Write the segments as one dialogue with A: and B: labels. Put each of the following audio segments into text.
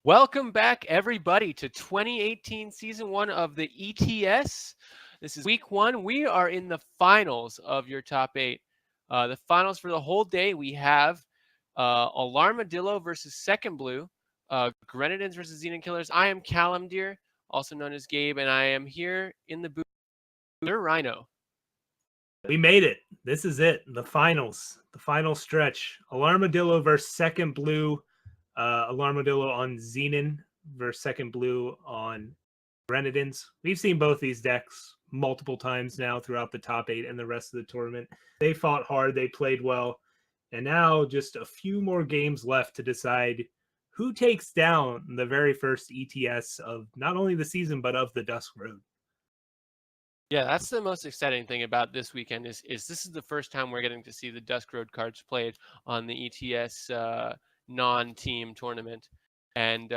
A: Welcome back, everybody, to 2018 Season 1 of the ETS. This is Week 1. We are in the finals of your top 8. The finals for the whole day, we have alarmadillo versus Second Blue, Grenadins versus Xenon Killers. I am Calimdir, also known as Gabe, and I am here in the booth with Rhino.
B: We made it. This is it. The finals. The final stretch. Alarmadillo versus Second Blue. Alarmadillo on Xenon versus Second Blue on Grenadins. We've seen both these decks multiple times now throughout the top 8 and the rest of the tournament. They fought hard. They played well. And now just a few more games left to decide who takes down the very first ETS of not only the season, but of the Dusk Road.
A: Yeah, that's the most exciting thing about this weekend is this is the first time we're getting to see the Dusk Road cards played on the ETS non-team tournament. And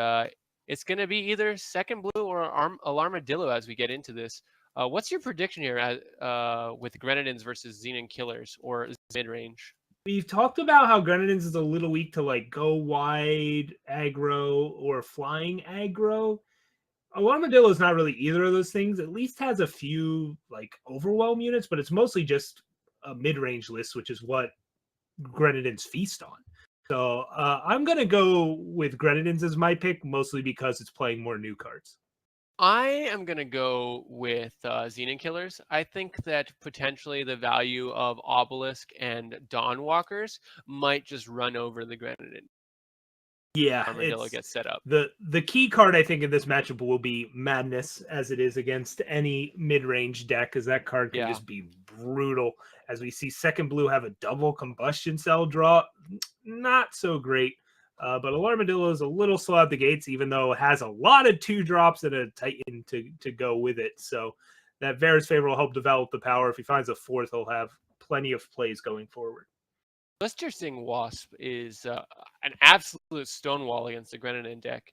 A: it's going to be either Second Blue or Alarmadillo as we get into this. What's your prediction here with Grenadins versus Xenon Killers or mid-range?
B: We've talked about how Grenadins is a little weak to like go wide aggro or flying aggro. Alarmadillo is not really either of those things. At least has a few like overwhelm units, but it's mostly just a mid-range list, which is what Grenadins feast on. So I'm going to go with Grenadins as my pick, mostly because it's playing more new cards.
A: I am going to go with Xenon Killers. I think that potentially the value of Obelisk and Dawnwalkers might just run over the Grenadin.
B: Yeah,
A: Armadillo gets set up.
B: The key card I think in this matchup will be Madness, as it is against any mid-range deck, because that card can just be brutal. As we see Second Blue have a double combustion cell draw, not so great. But Alarmadillo is a little slow out the gates, even though it has a lot of 2-drops and a Titan to go with it. So that Varus Favor will help develop the power. If he finds a 4th, he'll have plenty of plays going forward.
A: Blister Sting Wasp is an absolute stonewall against the Grenadin deck.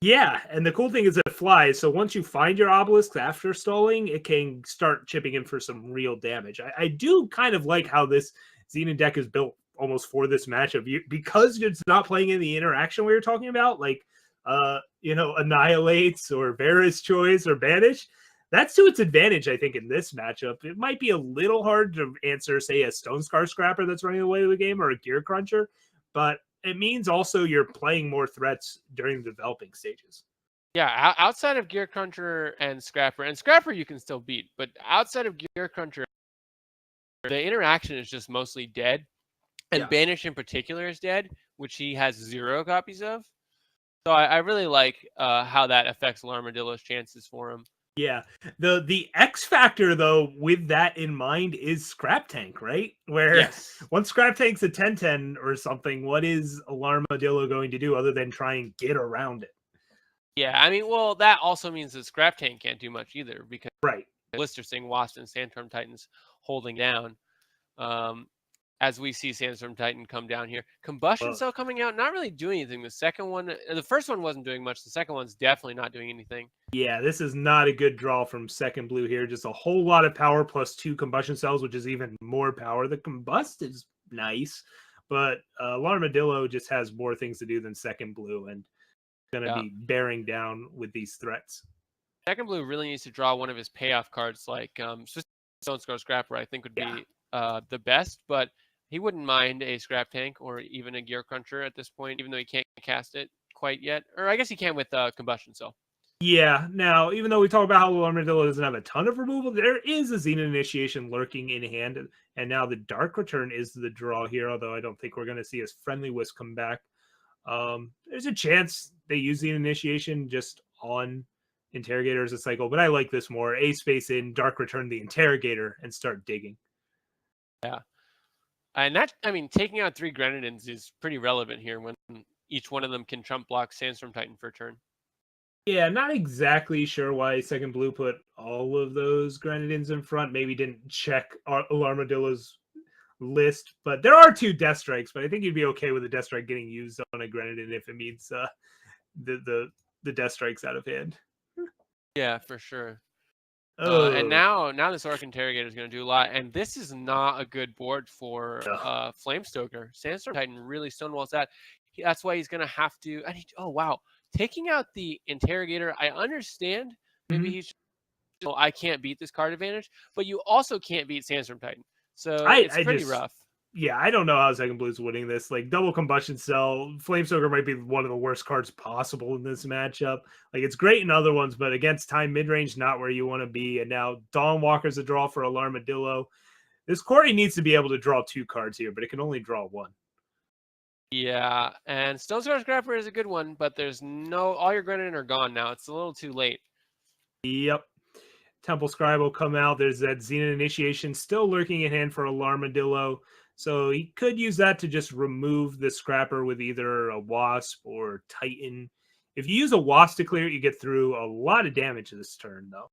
B: Yeah, and the cool thing is it flies, so once you find your Obelisk after stalling, it can start chipping in for some real damage. I do kind of like how this Xenon deck is built almost for this matchup, because it's not playing in the interaction we were talking about, like, Annihilates or Varus Choice or Banish. That's to its advantage, I think, in this matchup. It might be a little hard to answer, say, a Stone Scar Scrapper that's running away with the game or a Gear Cruncher, but it means also you're playing more threats during the developing stages.
A: Yeah, outside of Gear Cruncher and Scrapper you can still beat, but outside of Gear Cruncher, the interaction is just mostly dead, and Banish in particular is dead, which he has 0 copies of. So I really like how that affects Alarmadillo's chances for him.
B: Yeah, the X factor though, with that in mind, is Scrap Tank, right? Where once Scrap Tank's a 10/10 or something, what is Alarmadillo going to do other than try and get around it?
A: Yeah, I mean, well, that also means that Scrap Tank can't do much either, because Blister Sting, Wasp, and Sandstorm Titan's holding down. As we see Sandstorm Titan come down here. Combustion Cell coming out, not really doing anything. The first one wasn't doing much. The second one's definitely not doing anything.
B: Yeah, this is not a good draw from Second Blue here. Just a whole lot of power plus 2 combustion cells, which is even more power. The Combust is nice, but Alarmadillo just has more things to do than Second Blue and going to be bearing down with these threats.
A: Second Blue really needs to draw one of his payoff cards, like Stone Scar Scrapper, I think would be the best, but he wouldn't mind a Scrap Tank or even a Gear Cruncher at this point, even though he can't cast it quite yet. Or I guess he can with Combustion Cell.
B: Yeah, now, even though we talk about how Alarmadillo doesn't have a ton of removal, there is a Xenon Initiation lurking in hand, and now the Dark Return is the draw here, although I don't think we're going to see his Friendly Wisp come back. There's a chance they use the Initiation just on Interrogator as a cycle, but I like this more. A space in, Dark Return the Interrogator, and start digging.
A: Yeah. And that, I mean, taking out 3 Grenadins is pretty relevant here when each one of them can trump block Sandstorm Titan for a turn.
B: Yeah, not exactly sure why Second Blue put all of those Grenadins in front. Maybe didn't check Alarmadillo's list, but there are 2 Death Strikes, but I think you'd be okay with a Death Strike getting used on a Grenadin if it means the Death Strike's out of hand.
A: Yeah, for sure. And now this Orc Interrogator is going to do a lot, and this is not a good board for Flamestoker. Sandstorm Titan really stonewalls that. That's why he's going to have to. Oh, wow. Taking out the Interrogator, I understand. Maybe
B: Mhm.
A: he's I can't beat this card advantage, but you also can't beat Sandstorm Titan. So
B: I
A: it's
B: I
A: pretty
B: just
A: rough.
B: yeah, I don't know how Second Blue's winning this. Like double combustion cell, Flamestoker might be one of the worst cards possible in this matchup. Like it's great in other ones, but against time mid range, not where you want to be. And now Dawnwalker's a draw for Alarmadillo. This Corey needs to be able to draw 2 cards here, but it can only draw 1.
A: Yeah, and Stone Star Scrapper is a good one, but there's all your Grenin are gone now. It's a little too late.
B: Yep. Temple Scribe will come out. There's that Xenon Initiation still lurking in hand for Alarmadillo. So he could use that to just remove the Scrapper with either a Wasp or Titan. If you use a Wasp to clear it, you get through a lot of damage this turn, though.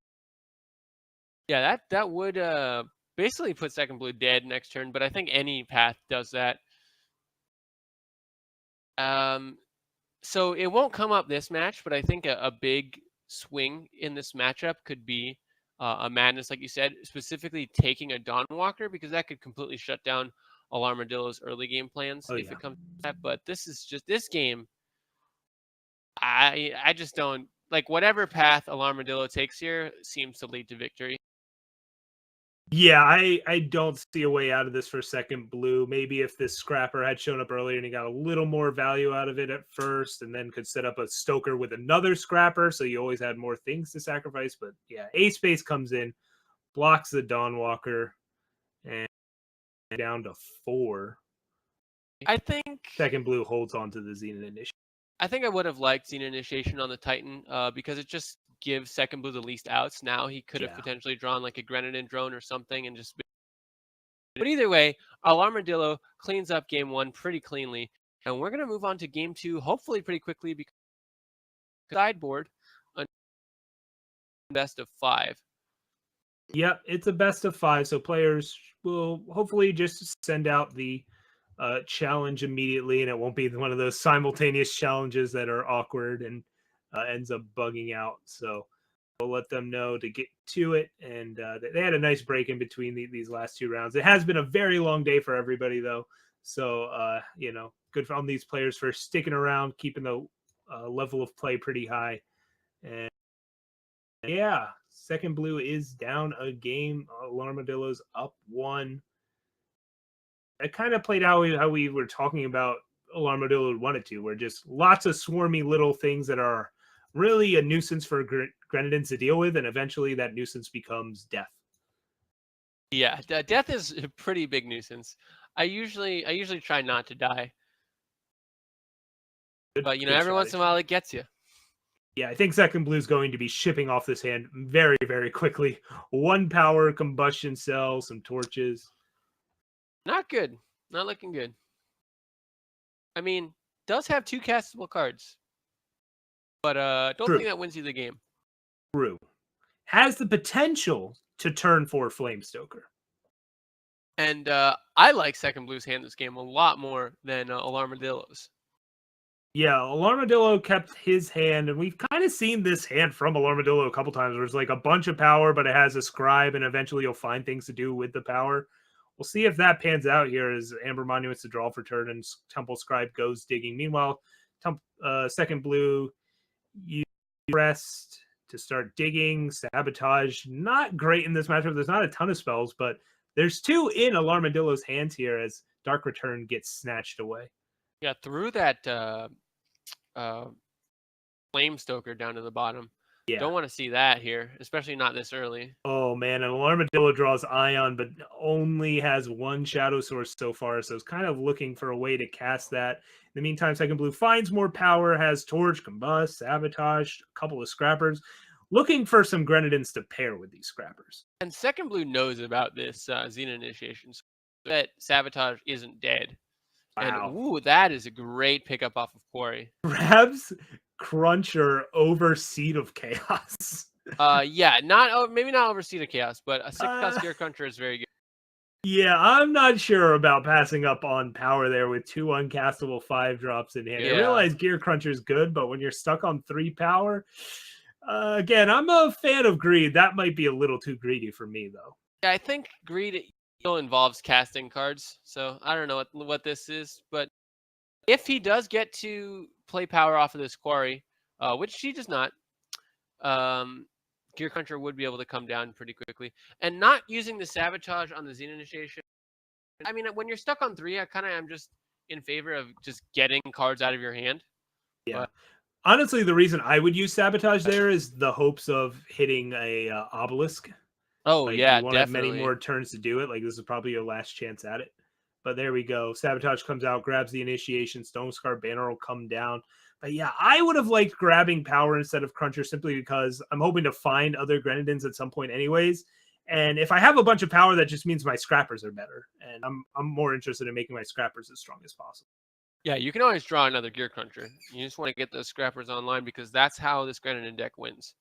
A: Yeah, that would basically put Second Blue dead next turn, but I think any path does that. So it won't come up this match, but I think a big swing in this matchup could be a Madness, like you said, specifically taking a Dawnwalker, because that could completely shut down Alarmadillo's early game plans
B: Oh,
A: if
B: yeah.
A: it comes to that. But this game. I just don't like whatever path Alarmadillo takes here seems to lead to victory.
B: Yeah, I don't see a way out of this for Second Blue. Maybe if this Scrapper had shown up earlier and he got a little more value out of it at first, and then could set up a Stoker with another Scrapper, so you always had more things to sacrifice. But yeah, Ace Space comes in, blocks the Dawnwalker, and down to 4.
A: I think
B: Second Blue holds on to the Xenon Initiative.
A: I think I would have liked Xena Initiation on the Titan because it just gives Second Blue the least outs. Now he could have
B: Yeah.
A: potentially drawn like a Grenin drone or something and just. But either way, Alarmadillo cleans up game 1 pretty cleanly, and we're gonna move on to game 2 hopefully pretty quickly because sideboard a best of 5.
B: Yep, it's a best of 5, so players will hopefully just send out the challenge immediately, and it won't be one of those simultaneous challenges that are awkward and ends up bugging out. So we'll let them know to get to it. And they had a nice break in between these last 2 rounds. It has been a very long day for everybody, though. So, good on these players for sticking around, keeping the level of play pretty high. And yeah, Second Blue is down a game. Alarmadillo's up 1. It kind of played out how we were talking about Alarmadillo would want it to, where just lots of swarmy little things that are really a nuisance for Grenadins to deal with, and eventually that nuisance becomes death.
A: Yeah, death is a pretty big nuisance. I usually try not to die, but
B: Good
A: every once
B: strategy.
A: in a while it gets you.
B: Yeah, I think Second Blue is going to be shipping off this hand very, very quickly. 1 power, combustion cell, some torches.
A: Not good. Not looking good. I mean, does have 2 castable cards, but don't
B: True.
A: think that wins you the game.
B: True. Has the potential to turn 4 Flamestoker.
A: And I like Second Blue's hand this game a lot more than Alarmadillo's.
B: Yeah, Alarmadillo kept his hand, and we've kind of seen this hand from Alarmadillo a couple times where it's like a bunch of power, but it has a scribe, and eventually you'll find things to do with the power. We'll see if that pans out here as Amber Monuments to draw for turn and Temple Scribe goes digging. Meanwhile, Second Blue, you rest to start digging, sabotage. Not great in this matchup. There's not a ton of spells, but there's 2 in Alarmadillo's hands here as Dark Return gets snatched away.
A: Yeah, threw that Flame Stoker down to the bottom.
B: Yeah.
A: Don't want to see that here, especially not this early.
B: Oh man, an Alarmadillo draws Ion, but only has 1 Shadow Source so far, so it's kind of looking for a way to cast that. In the meantime, Second Blue finds more power, has Torch, Combust, Sabotage, a couple of Scrappers, looking for some Grenadins to pair with these Scrappers.
A: And Second Blue knows about this Xena Initiation, so that Sabotage isn't dead.
B: Wow.
A: And ooh, that is a great pickup off of Quarry.
B: Grabs Cruncher over Seed of Chaos.
A: Yeah, maybe not over Seed of Chaos, but a 6-cost Gear Cruncher is very good.
B: Yeah, I'm not sure about passing up on power there with 2 uncastable 5-drops in hand.
A: Yeah.
B: I realize Gear Cruncher is good, but when you're stuck on 3 power, again, I'm a fan of Greed. That might be a little too greedy for me, though.
A: Yeah, I think Greed still involves casting cards, so I don't know what this is, but If he does get to play power off of this quarry, which he does not, Gear Cruncher would be able to come down pretty quickly. And not using the Sabotage on the Xena Initiation. I mean, when you're stuck on 3, I kind of am just in favor of just getting cards out of your hand.
B: Yeah.
A: But
B: Honestly, the reason I would use Sabotage there is the hopes of hitting a obelisk.
A: oh,
B: Like,
A: yeah,
B: you won't have many
A: definitely.
B: more turns to do it. Like, this is probably your last chance at it. But there we go. Sabotage comes out, grabs the initiation. Stone Scar banner will come down. But yeah, I would have liked grabbing power instead of Cruncher simply because I'm hoping to find other Grenadins at some point anyways. And if I have a bunch of power, that just means my scrappers are better. And I'm more interested in making my scrappers as strong as possible.
A: Yeah, you can always draw another Gear Cruncher. You just want to get those scrappers online because that's how this Grenadin deck wins.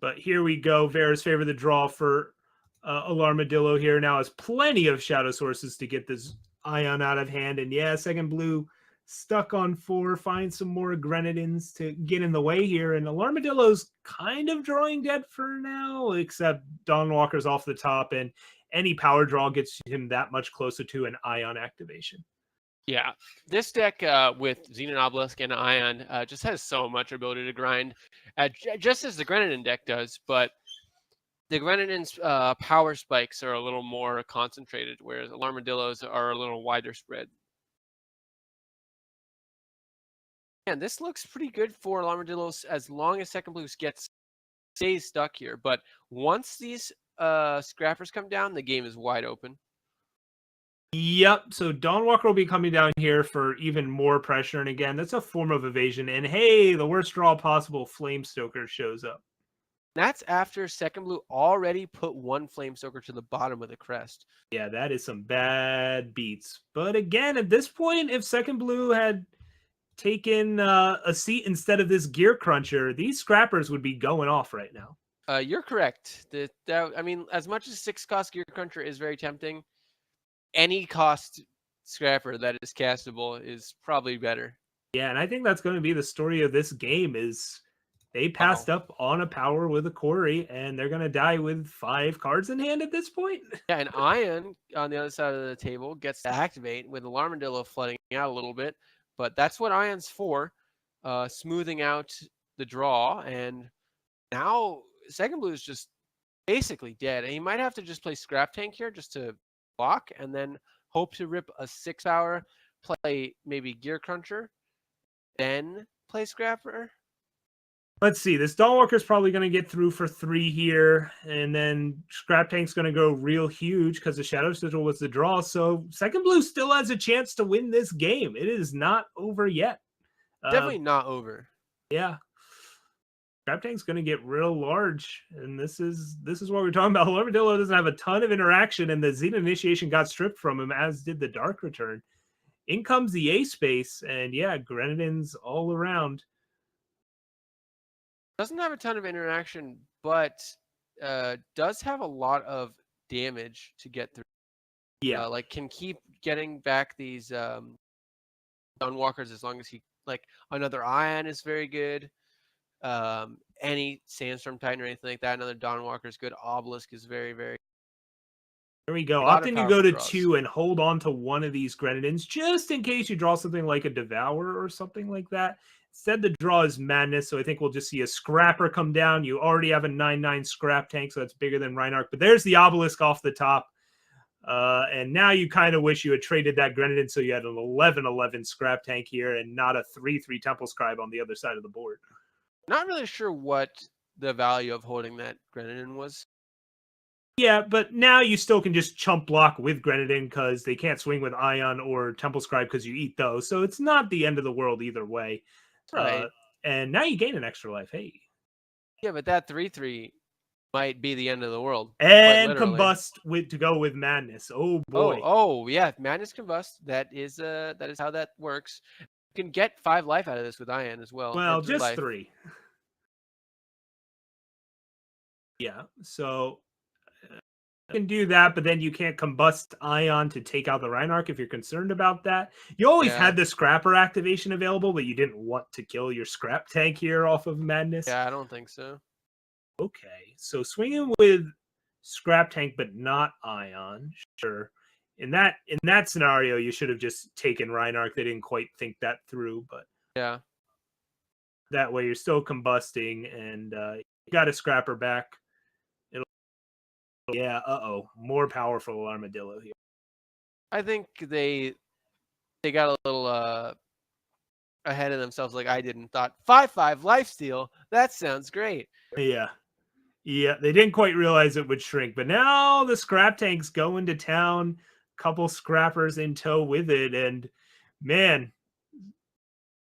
B: But here we go. Vera's favor the draw for Alarmadillo here now has plenty of shadow sources to get this Ion out of hand. And yeah, second blue stuck on 4. Find some more Grenadins to get in the way here. And Alarmadillo's kind of drawing dead for now, except Dawnwalker's off the top. And any power draw gets him that much closer to an Ion activation.
A: Yeah, this deck with Xenon Obelisk and Ion just has so much ability to grind, just as the Grenadin deck does, but the Grenadin's power spikes are a little more concentrated, whereas Alarmadillos are a little wider spread. And this looks pretty good for Alarmadillos as long as second blue stays stuck here. But once these scrappers come down, the game is wide open.
B: Yep. So Dawnwalker will be coming down here for even more pressure. And again, that's a form of evasion. And hey, the worst draw possible, Flamestoker shows up.
A: That's after second blue already put one Flamestoker to the bottom of the crest.
B: Yeah, that is some bad beats. But again, at this point, if second blue had taken a seat instead of this Gear Cruncher, these scrappers would be going off right now.
A: You're correct. I mean, as much as 6-cost Gear Cruncher is very tempting, any cost scrapper that is castable is probably better.
B: Yeah, and I think that's going to be the story of this game is they passed up on a power with a quarry, and they're going to die with 5 cards in hand at this point.
A: Yeah, and Ion on the other side of the table gets to activate with Alarmadillo flooding out a little bit, but that's what Ion's for, smoothing out the draw, and now second blue is just basically dead, and he might have to just play Scrap Tank here just to block, and then hope to rip a 6-hour, play maybe Gear Cruncher, then play Scrapper.
B: Let's see. This Dawnwalker's probably going to get through for 3 here, and then Scrap Tank's going to go real huge because the Shadow Sigil was the draw. So second blue still has a chance to win this game. It is not over yet.
A: Definitely not over.
B: Yeah. Scrap Tank's going to get real large, and this is what we're talking about. Alarmadillo doesn't have a ton of interaction, and the Xena Initiation got stripped from him, as did the Dark Return. In comes the A space, and yeah, Grenadins all around.
A: Doesn't have a ton of interaction, but does have a lot of damage to get through.
B: Yeah,
A: like can keep getting back these Dawnwalkers as long as he another Ion is very good. Any Sandstorm Titan or anything like that, another Dawnwalker is good. Obelisk is very, very.
B: There we go. Often you go to 2 and hold on to one of these Grenadins just in case you draw something like a Devourer or something like that. Instead, the draw is Madness, so I think we'll just see a Scrapper come down. You already have a 9/9 Scrap Tank, so that's bigger than Rhino. But there's the Obelisk off the top. And now you kind of wish you had traded that Grenadin so you had an 11/11 Scrap Tank here and not a 3/3 Temple Scribe on the other side of the board.
A: Not really sure what the value of holding that Grenadin was.
B: Yeah, but now you still can just chump block with Grenadin because they can't swing with Ion or Temple Scribe because you eat those. So it's not the end of the world either way.
A: Right.
B: And now you gain an extra life. Hey.
A: Yeah, but that 3/3 might be the end of the world.
B: And Combust to go with Madness. Oh boy.
A: Oh yeah, Madness Combust. That is how that works. You can get 5 life out of this with Ion as well.
B: Well, just 3. Yeah, so you can do that, but then you can't combust Ion to take out the Rhino if you're concerned about that. You always had the Scrapper activation available, but you didn't want to kill your Scrap Tank here off of Madness.
A: Yeah, I don't think so.
B: Okay, so swinging with Scrap Tank, but not Ion, sure. in that scenario, you should have just taken Reinark. They didn't quite think that through, but
A: Yeah.
B: that way you're still combusting, and you got a scrapper back. More powerful armadillo here.
A: I think they got a little ahead of themselves like I did and thought 5/5 lifesteal. That sounds great.
B: Yeah. They didn't quite realize it would shrink, but now the scrap tank's going to town. Couple scrappers in tow with it, and man,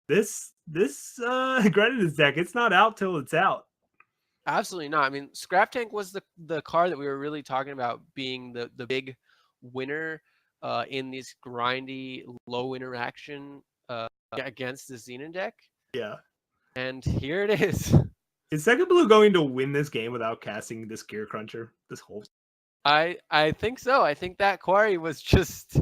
B: this Grenin's deck, it's not out till it's out.
A: Absolutely not. I mean, Scrap Tank was the card that we were really talking about being the big winner in these grindy, low interaction against the Xenon deck.
B: Yeah.
A: And here it is.
B: Is Second Blue going to win this game without casting this Gear Cruncher? This whole
A: I think so. I think that quarry was just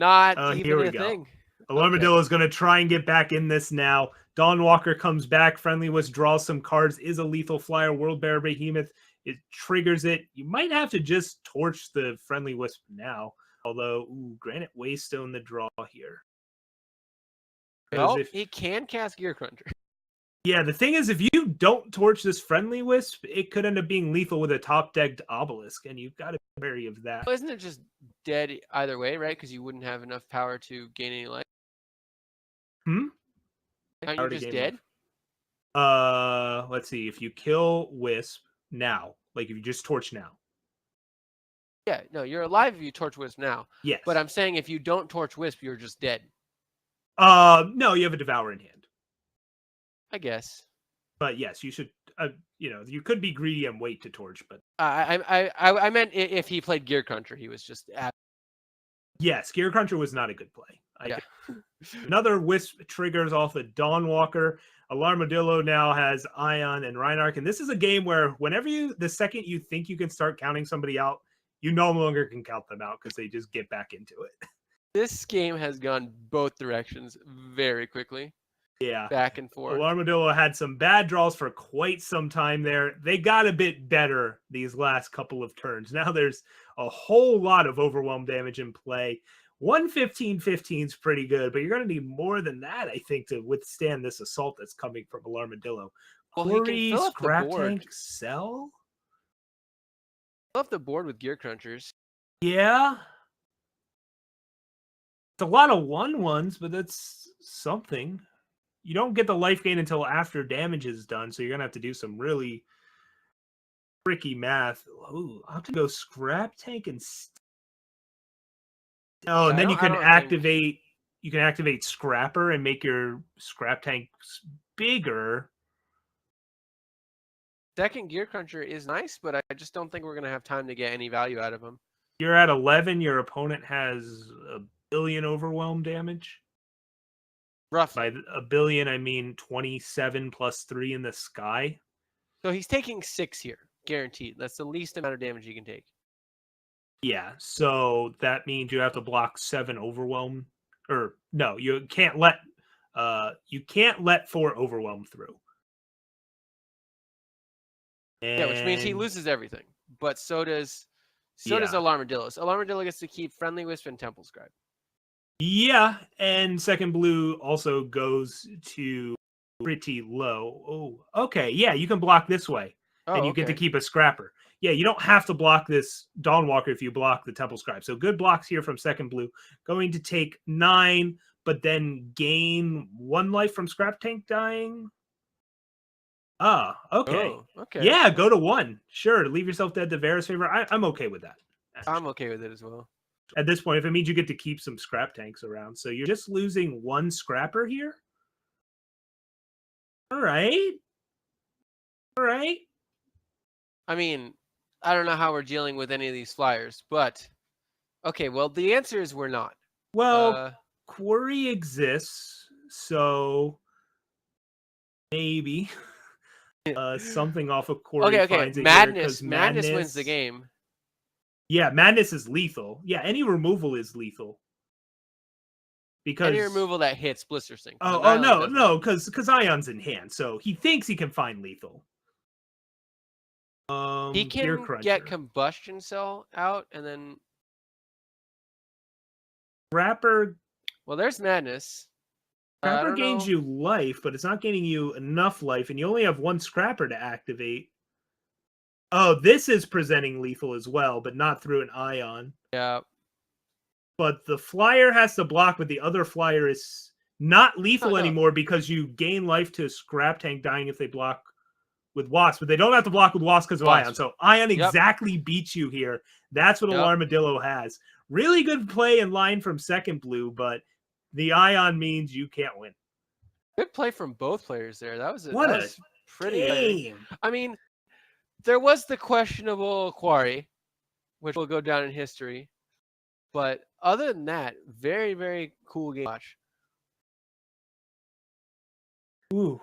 A: not even
B: here we
A: a
B: go.
A: thing.
B: Alarmadillo is going to try and get back in this now. Dawnwalker comes back. Friendly Wisp draws some cards. Is a lethal flyer. World Bear Behemoth. It triggers it. You might have to just torch the Friendly Wisp now. Although, Granite Waystone the draw here.
A: Well, he can cast Gear Cruncher.
B: Yeah, the thing is, if you don't torch this Friendly Wisp, it could end up being lethal with a top-decked Obelisk, and you've got to be wary of that.
A: Well, isn't it just dead either way, right? Because you wouldn't have enough power to gain any life. Aren't you just dead?
B: Let's see. If you kill Wisp now, like if you just torch now.
A: Yeah, no, you're alive if you torch Wisp now.
B: Yes.
A: But I'm saying if you don't torch Wisp, you're just dead.
B: No, you have a Devour in hand.
A: I guess.
B: But yes, you should. You could be greedy and wait to torch, but
A: I meant if he played Gear Cruncher, he was just.
B: Yes, Gear Cruncher was not a good play.
A: Yeah.
B: Another Wisp triggers off a Dawnwalker. Alarmadillo now has Ion and Reinark, and this is a game where the second you think you can start counting somebody out, you no longer can count them out because they just get back into it.
A: This game has gone both directions very quickly.
B: Yeah.
A: Back and forth.
B: Alarmadillo had some bad draws for quite some time there. They got a bit better these last couple of turns. Now there's a whole lot of overwhelm damage in play. 115-15 is pretty good, but you're going to need more than that, I think, to withstand this assault that's coming from Alarmadillo.
A: Well, he can fill up
B: Scrap
A: the board.
B: Tank, sell?
A: Fill up the board with Gear Crunchers.
B: Yeah. It's a lot of 1/1s, but that's something. You don't get the life gain until after damage is done, so you're going to have to do some really tricky math. Ooh, I'll have to go Scrap Tank and... and then you can activate... You can activate Scrapper and make your Scrap Tank bigger.
A: Second Gear Cruncher is nice, but I just don't think we're going to have time to get any value out of him.
B: You're at 11. Your opponent has 1 billion overwhelm damage.
A: Roughly.
B: By 1 billion, I mean 27 plus 3 in the sky.
A: So he's taking 6 here, guaranteed. That's the least amount of damage he can take.
B: Yeah, so that means you have to block 7 overwhelm. Or no, you can't let 4 overwhelm through.
A: Yeah, which means he loses everything. But so does Alarmadillo. So Alarmadillo gets to keep Friendly Wisp and Temple Scribe.
B: Yeah, and Second Blue also goes to pretty low. Oh, okay. Yeah, you can block this way. And you get to keep a Scrapper. Yeah, you don't have to block this Dawnwalker if you block the Temple Scribe. So good blocks here from Second Blue. Going to take 9, but then gain 1 life from Scrap Tank dying. Ah, okay.
A: Oh, okay.
B: Yeah, go to 1. Sure, leave yourself dead to Vera's favor. I'm okay with that.
A: Actually. I'm okay with it as well.
B: At this point, if it means you get to keep some Scrap Tanks around. So you're just losing 1 Scrapper here? All right.
A: I mean, I don't know how we're dealing with any of these flyers, but okay, well, the answer is we're not.
B: Well, Quarry exists, so maybe something off of Quarry finds it.
A: Madness wins the game.
B: Yeah, Madness is lethal. Yeah, any removal is lethal. Because
A: any removal that hits Blister Sink.
B: No, because Ion's in hand, so he thinks he can find lethal.
A: He can get Combustion Cell out, and then
B: Scrapper
A: Well, there's madness. I
B: Scrapper
A: don't
B: gains
A: know.
B: you life, but it's not gaining you enough life, and you only have one Scrapper to activate. Oh, this is presenting lethal as well, but not through an ion.
A: Yeah.
B: But the flyer has to block, but the other flyer is not lethal
A: No.
B: anymore because you gain life to Scrap Tank dying if they block with Wasp, but they don't have to block with Wasp because of
A: Wasp.
B: Ion. So Ion
A: Yep.
B: exactly beats you here. That's what
A: Yep.
B: Alarmadillo has. Really good play in line from second blue, but the Ion means you can't win.
A: Good play from both players there. That was
B: What a
A: pretty
B: game.
A: I mean, there was the questionable quarry, which will go down in history. But other than that, very, very cool game to watch.
B: Ooh.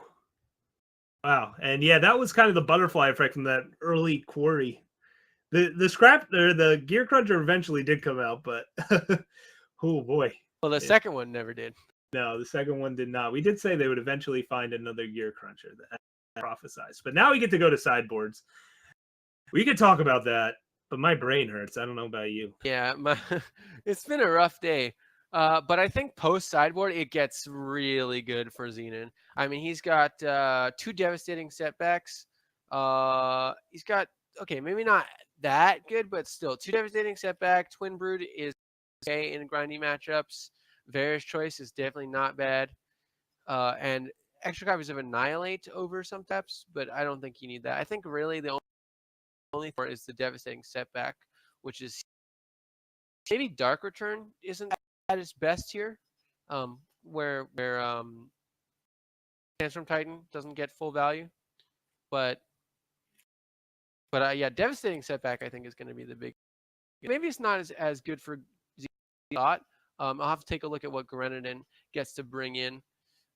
B: Wow. And yeah, that was kind of the butterfly effect from that early quarry. The scrap or the Gear Cruncher eventually did come out, but oh boy.
A: Well, the second one never did.
B: No, the second one did not. We did say they would eventually find another Gear Cruncher that prophesized. But now we get to go to sideboards. We could talk about that, but my brain hurts. I don't know about you.
A: Yeah, it's been a rough day. But I think post sideboard it gets really good for Xenon. I mean, he's got 2 devastating setbacks. He's got maybe not that good, but still 2 devastating setback. Twin Brood is okay in grindy matchups. Various Choice is definitely not bad. And extra copies of Annihilate over some taps, but I don't think you need that. I think really the only thing is the devastating setback, which is maybe Dark Return isn't at its best here, where Sandstorm Titan doesn't get full value, but yeah, devastating setback I think is going to be the big. Maybe it's not as good for thought. I'll have to take a look at what Garenadin gets to bring in,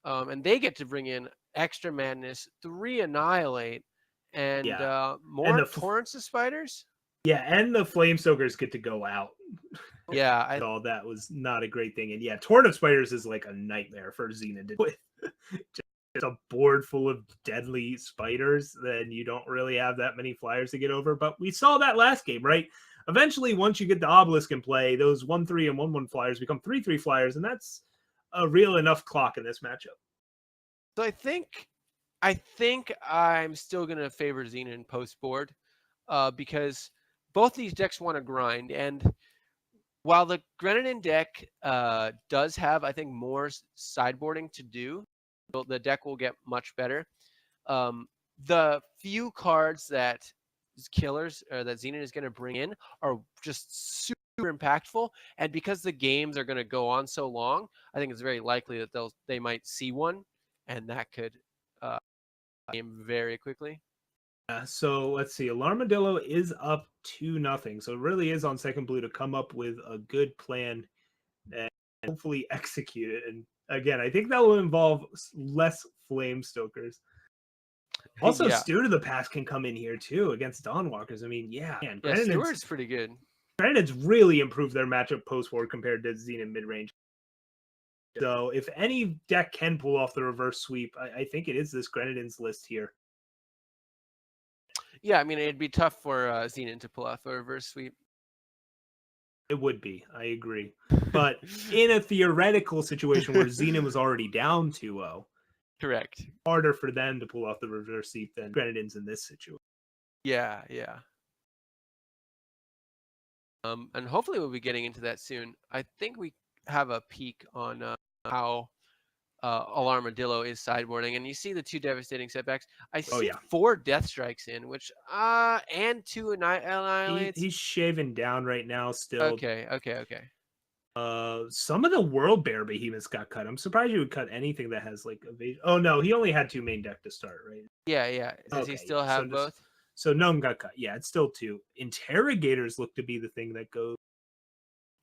A: and they get to bring in extra madness, 3 annihilate, and more
B: and
A: torrents of spiders.
B: Yeah, and the Flamestokers get to go out.
A: Yeah,
B: all that was not a great thing. And yeah, Torrent of Spiders is like a nightmare for Xena to with. Just a board full of deadly spiders, then you don't really have that many flyers to get over. But we saw that last game, right? Eventually, once you get the Obelisk in play, those 1/3 and 1/1 flyers become 3/3 flyers, and that's a real enough clock in this matchup.
A: So I think I'm still gonna favor Xenon post board, because both these decks want to grind, and while the Grenadin deck does have, I think, more sideboarding to do, the deck will get much better. The few cards that killers or that Xenon is going to bring in are just super impactful, and because the games are going to go on so long, I think it's very likely that they might see one, and that could game very quickly.
B: So let's see. Alarmadillo is up 2-0. So it really is on second blue to come up with a good plan and hopefully execute it. And again, I think that will involve less Flamestokers. Also,
A: Yeah.
B: Steward of the Past can come in here too against Dawnwalkers. I mean, yeah, man,
A: Steward's pretty good.
B: Grenadin's really improved their matchup post-war compared to Xenon mid-range. So if any deck can pull off the reverse sweep, I think it is this Grenadin's list here.
A: Yeah, I mean, it'd be tough for Xenon to pull off a reverse sweep.
B: It would be. I agree. But in a theoretical situation where Xenon was already down 2-0,
A: correct,
B: harder for them to pull off the reverse sweep than Grenadin's in this situation.
A: Yeah. And hopefully we'll be getting into that soon. I think we have a peek on how Alarmadillo is sideboarding, and you see the 2 devastating setbacks. I see 4 death strikes in, which and 2 annihilates.
B: He's shaving down right now still.
A: Okay.
B: Some of the World Bear behemoths got cut. I'm surprised you would cut anything that has like evasion. Oh no, he only had 2 main deck to start, right?
A: Yeah. Does he still have both?
B: So none got cut. Yeah, it's still 2. Interrogators look to be the thing that goes.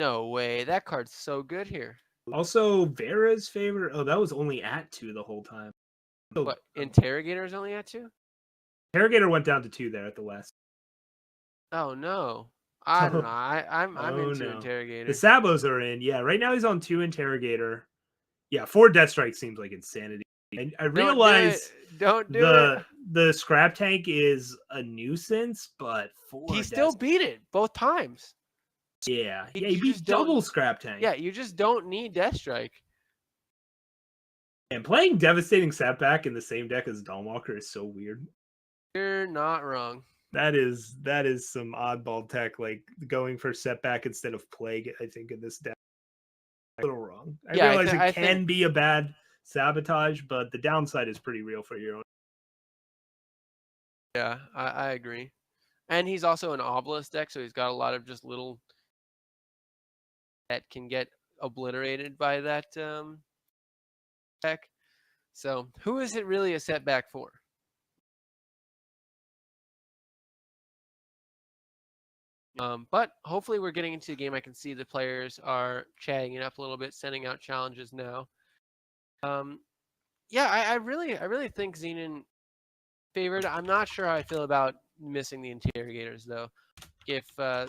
A: No way. That card's so good here.
B: Also, Vera's favorite. Oh, that was only at 2 the whole time.
A: What? Interrogator is only at 2?
B: Interrogator went down to 2 there at the last.
A: Oh no. I don't know. I'm into Interrogator.
B: The Sabos are in. Yeah, right now he's on 2 Interrogator. Yeah, 4 Death Strike seems like insanity. And I realize
A: don't do it.
B: The Scrap Tank is a nuisance, but 4
A: he still beat it both times.
B: Yeah,
A: You
B: he beat
A: just don't-
B: double Scrap Tank.
A: Yeah, you just don't need Death Strike.
B: And playing Devastating Setback in the same deck as Dawnwalker is so weird.
A: You're not wrong.
B: That is some oddball tech, like going for Setback instead of Plague, I think, in this deck. A little wrong. I realize it can be a bad sabotage, but the downside is pretty real for your own.
A: Yeah, I agree. And he's also an Obelisk deck, so he's got a lot of just little that can get obliterated by that deck. So who is it really a setback for? But hopefully we're getting into a game. I can see the players are chatting it up a little bit, sending out challenges now. Yeah, I really think Xenon favored. I'm not sure how I feel about missing the interrogators though. If a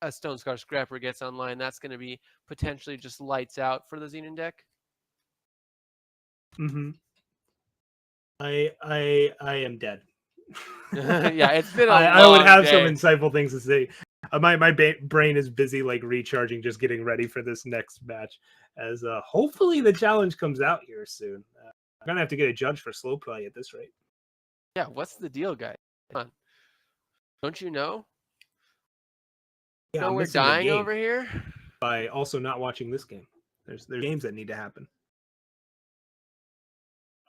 A: Stone Scar Scrapper gets online, that's going to be potentially just lights out for the Xenon deck.
B: Mm-hmm. I am dead.
A: Yeah, it's been a
B: I would have
A: day.
B: some insightful things to say. My brain is busy like recharging, just getting ready for this next match. As hopefully the challenge comes out here soon. I'm gonna have to get a judge for slow play at this rate.
A: Yeah, what's the deal, guys? Come on. Don't you know?
B: Yeah,
A: we're dying over here
B: by also not watching this game. There's games that need to happen.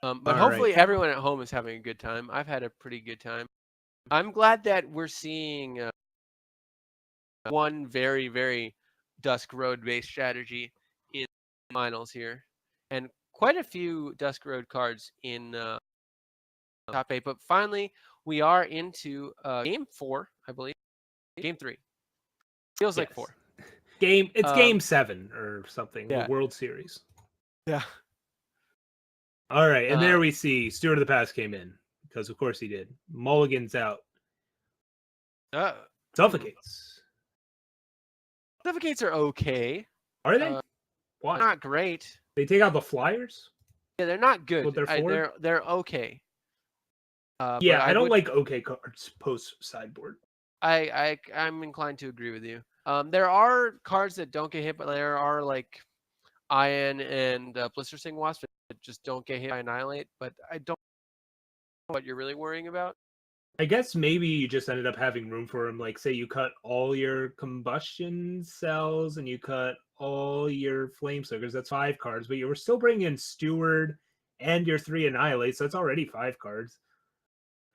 A: But hopefully everyone at home is having a good time. I've had a pretty good time. I'm glad that we're seeing one very, very Dusk Road based strategy in the finals here, and quite a few Dusk Road cards in top 8. But finally, we are into game 4, I believe. Game 3. Feels like 4.
B: It's game 7 or something.
A: Yeah.
B: The World Series.
A: Yeah.
B: All right, and there we see Steward of the Past came in because of course he did. Mulligan's out. Suffocates.
A: Suffocates are okay.
B: Are they? Why?
A: Not great.
B: They take out the flyers?
A: Yeah, they're not good.
B: What they're for?
A: They're okay.
B: Yeah, I don't like okay cards post sideboard.
A: I'm inclined to agree with you. There are cards that don't get hit, but there are like Iron and Blister Sting Wasp that just don't get hit by Annihilate. But I don't know what you're really worrying about.
B: I guess maybe you just ended up having room for him. Like, say you cut all your combustion cells and you cut all your flame suckers. That's 5 cards, but you were still bringing in Steward and your 3 Annihilate, so that's already 5 cards.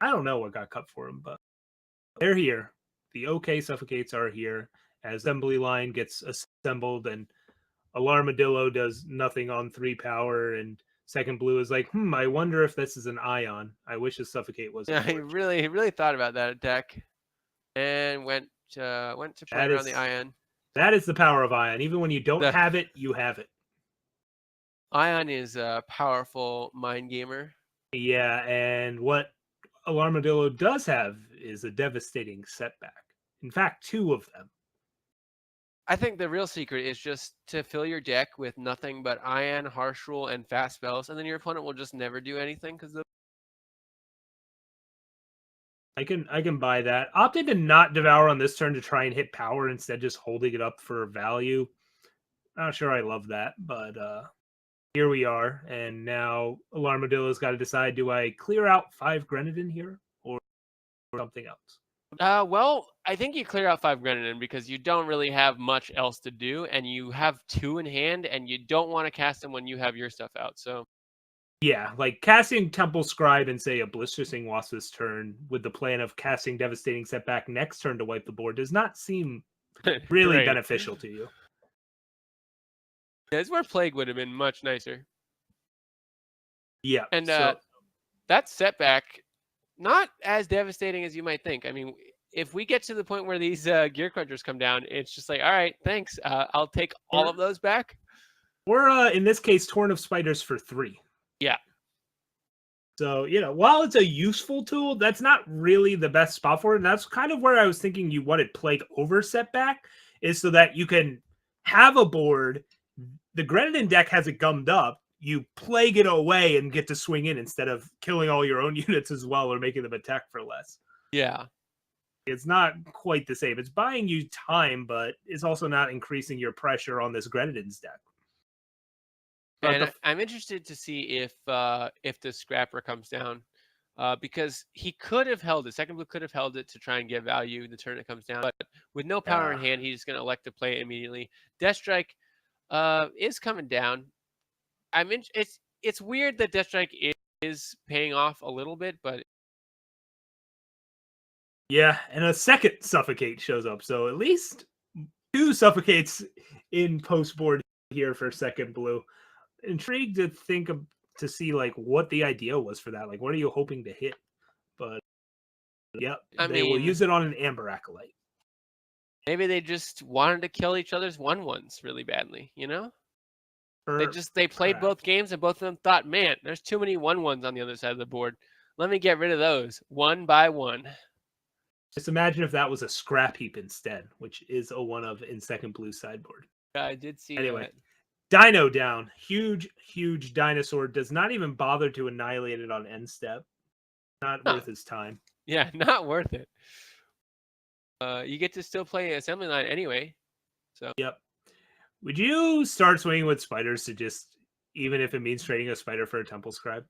B: I don't know what got cut for him, but they're here. The OK Suffocates are here as assembly line gets assembled and Alarmadillo does nothing on 3 power and second blue is like, I wonder if this is an Ion. I wish a Suffocate was.
A: Yeah, he really thought about that attack and went to play around the Ion.
B: That is the power of Ion. Even when you don't have it, you have it.
A: Ion is a powerful mind gamer.
B: Yeah, and what Alarmadillo does have is a devastating setback. In fact, 2 of them.
A: I think the real secret is just to fill your deck with nothing but Ion, Harsh Rule, and fast spells, and then your opponent will just never do anything because
B: I can buy that. Opted to not devour on this turn to try and hit power, instead just holding it up for value. Not sure I love that, but here we are, and now Alarmadillo's got to decide: do I clear out 5 Grenadin here or something else?
A: Well, I think you clear out 5 Grenadin because you don't really have much else to do, and you have 2 in hand, and you don't want to cast them when you have your stuff out. So,
B: yeah, like casting Temple Scribe and say a Blister Sting Wasp this turn with the plan of casting Devastating Setback next turn to wipe the board does not seem really beneficial to you.
A: That's where Plague would have been much nicer.
B: Yeah,
A: and that setback, not as devastating as you might think. I mean, if we get to the point where these Gear Crunchers come down, it's just like, all right, thanks. I'll take all of those back.
B: Or in this case, Torn of Spiders for 3.
A: Yeah.
B: So, while it's a useful tool, that's not really the best spot for it. And that's kind of where I was thinking you wanted Plague over Setback, is so that you can have a board. The Grenadin deck has it gummed up. You Plague it away and get to swing in instead of killing all your own units as well or making them attack for less.
A: Yeah.
B: It's not quite the same. It's buying you time, but it's also not increasing your pressure on this Grenadin's deck. But
A: And I'm interested to see if the scrapper comes down, because he could have held it. Second blue could have held it to try and get value the turn it comes down. But with no power in hand, he's going to elect to play it immediately. Death Strike is coming down. It's weird that Death Strike is paying off a little bit, but
B: yeah, and a second Suffocate shows up. So at least 2 Suffocates in post board here for second blue. Intrigued to think of to see like what the idea was for that. Like, what are you hoping to hit? But yep, they will use it on an Amber Acolyte.
A: Maybe they just wanted to kill each other's 1/1s really badly, you know? They played both games and both of them thought, man, there's too many 1/1s on the other side of the board. Let me get rid of those one by one.
B: Just imagine if that was a scrap heap instead, which is a one of in second blue sideboard.
A: I did see
B: anyway.
A: That.
B: Dino down. Huge dinosaur. Does not even bother to annihilate it on end step. Not worth his time.
A: Yeah, not worth it. You get to still play assembly line anyway. So
B: yep. Would you start swinging with spiders to just, even if it means trading a spider for a temple scribe?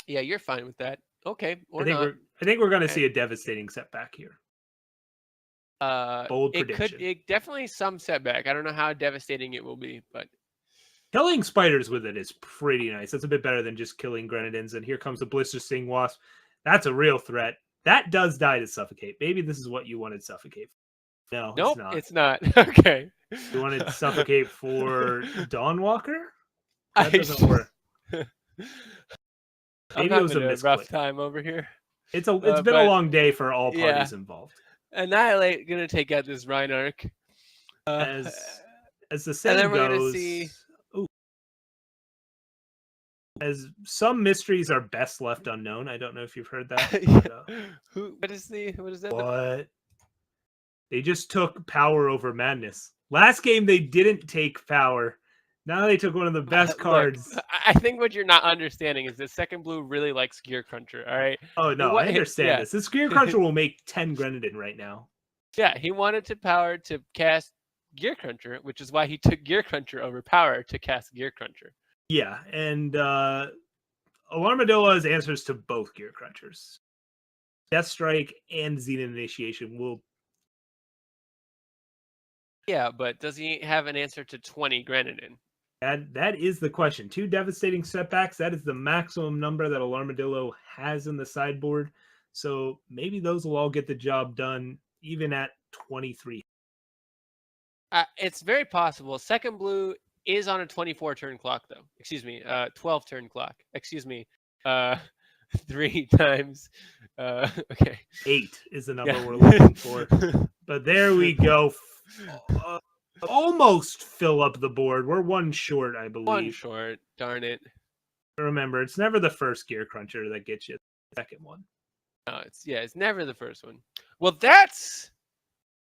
A: Yeah, you're fine with that. Okay,
B: I think we're going to see a devastating setback here. Bold prediction.
A: It definitely some setback. I don't know how devastating it will be, but
B: killing spiders with it is pretty nice. That's a bit better than just killing Grenadins. And here comes a Blister Sting Wasp. That's a real threat. That does die to Suffocate. Maybe this is what you wanted Suffocate for. No,
A: nope,
B: it's not.
A: Okay.
B: You wanted Suffocate for Dawnwalker? That doesn't work.
A: Maybe it was a rough time over here.
B: It's been a long day for all parties involved.
A: Annihilate gonna take out this Rhino.
B: As the saying goes, as some mysteries are best left unknown. I don't know if you've heard that. But,
A: what is that?
B: What? They just took power over madness. Last game they didn't take power. Now they took one of the best cards.
A: Look, I think what you're not understanding is that second blue really likes Gear Cruncher. All right.
B: Oh no, I understand this. This Gear Cruncher will make 10 Grenadin right now.
A: Yeah, he wanted to power to cast Gear Cruncher, which is why he took Gear Cruncher over power to cast Gear Cruncher.
B: Yeah, and Alarmadillo has answers to both Gear Crunchers. Death Strike and Xenon Initiation will.
A: Yeah, but does he have an answer to 20 Grenadin?
B: That is the question. 2 devastating setbacks. That is the maximum number that Alarmadillo has in the sideboard. So maybe those will all get the job done, even at 23.
A: It's very possible. Second blue is on a 24 turn clock, though. Excuse me, 12 turn clock. Excuse me, 3 times. Okay.
B: 8 is the number we're looking for. But there we go. Almost fill up the board. We're 1 short, I believe.
A: 1 short. Darn it.
B: Remember, it's never the first Gear Cruncher that gets you the second one.
A: No, it's never the first one. Well, that's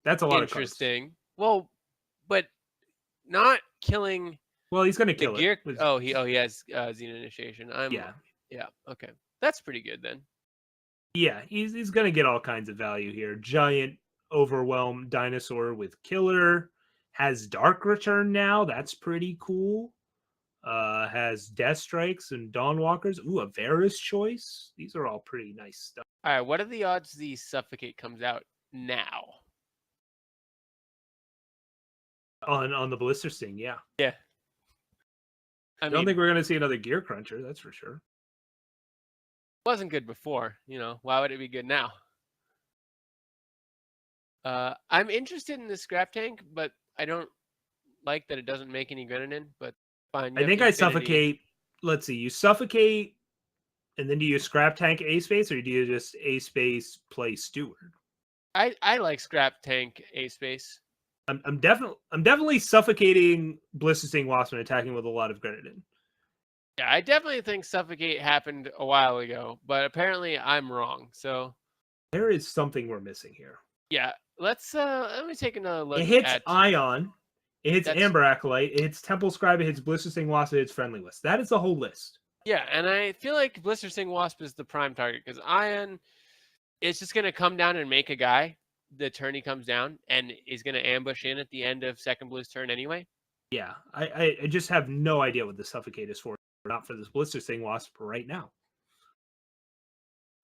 B: a lot
A: interesting. Well, but not killing.
B: Well, he's going to kill
A: it.
B: With...
A: he has Xenon Initiation. Yeah. Okay, that's pretty good then.
B: Yeah, he's going to get all kinds of value here. Giant overwhelmed dinosaur with killer. Has Dark Return now. That's pretty cool. Has Death Strikes and Dawnwalkers. Ooh, a Varus choice. These are all pretty nice stuff.
A: All right, what are the odds the Suffocate comes out now?
B: On the Blister Sting, yeah.
A: Yeah.
B: I don't think we're going to see another Gear Cruncher, that's for sure.
A: Wasn't good before, why would it be good now? I'm interested in the scrap tank, but I don't like that it doesn't make any Grenadin, but fine.
B: I think I suffocate. Let's see, you suffocate, and then do you scrap tank A space, or do you just A space play Steward?
A: I like scrap tank A space.
B: I'm definitely suffocating Blister Sting Wasp and attacking with a lot of Grenadin.
A: Yeah, I definitely think Suffocate happened a while ago, but apparently I'm wrong. So
B: there is something we're missing here.
A: Yeah, let me take another look.
B: It hits Ion, it hits Amber Acolyte, it hits Temple Scribe, it hits Blister Sting Wasp, it hits Friendly List. That is the whole list.
A: Yeah, and I feel like Blister Sting Wasp is the prime target because Ion it's just going to come down and make a guy the turn he comes down, and is going to ambush in at the end of second blue's turn anyway.
B: Yeah, I just have no idea what the suffocate is for. Not for this blister thing wasp right now.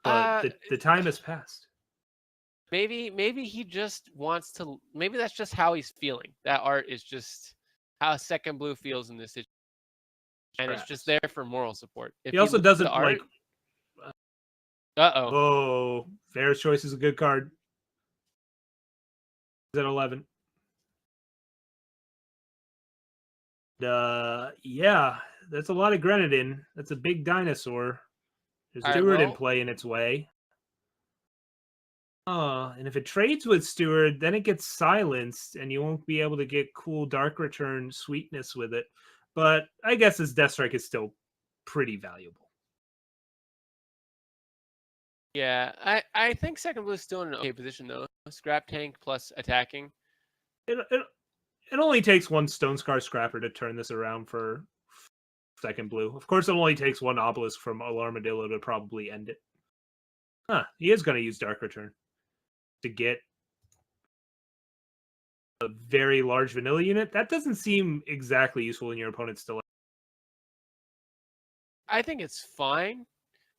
B: But the time has passed.
A: Maybe he just wants to. Maybe that's just how he's feeling. That art is just how second blue feels in this situation, and it's just there for moral support. If
B: he also doesn't like.
A: Uh-oh.
B: Oh, Fair's Choice is a good card. Is at 11. Yeah, that's a lot of Grenadin. That's a big dinosaur. There's a Steward in play in its way. And if it trades with Steward, then it gets silenced, and you won't be able to get cool Dark Return sweetness with it. But I guess this Death Strike is still pretty valuable.
A: Yeah, I think second blue is still in an okay position though. Scrap tank plus attacking.
B: It only takes one Stone Scar Scrapper to turn this around for second blue. Of course, it only takes one Obelisk from aReNGee to probably end it. He is going to use Dark Return to get a very large vanilla unit. That doesn't seem exactly useful in your opponent's delay.
A: I think it's fine,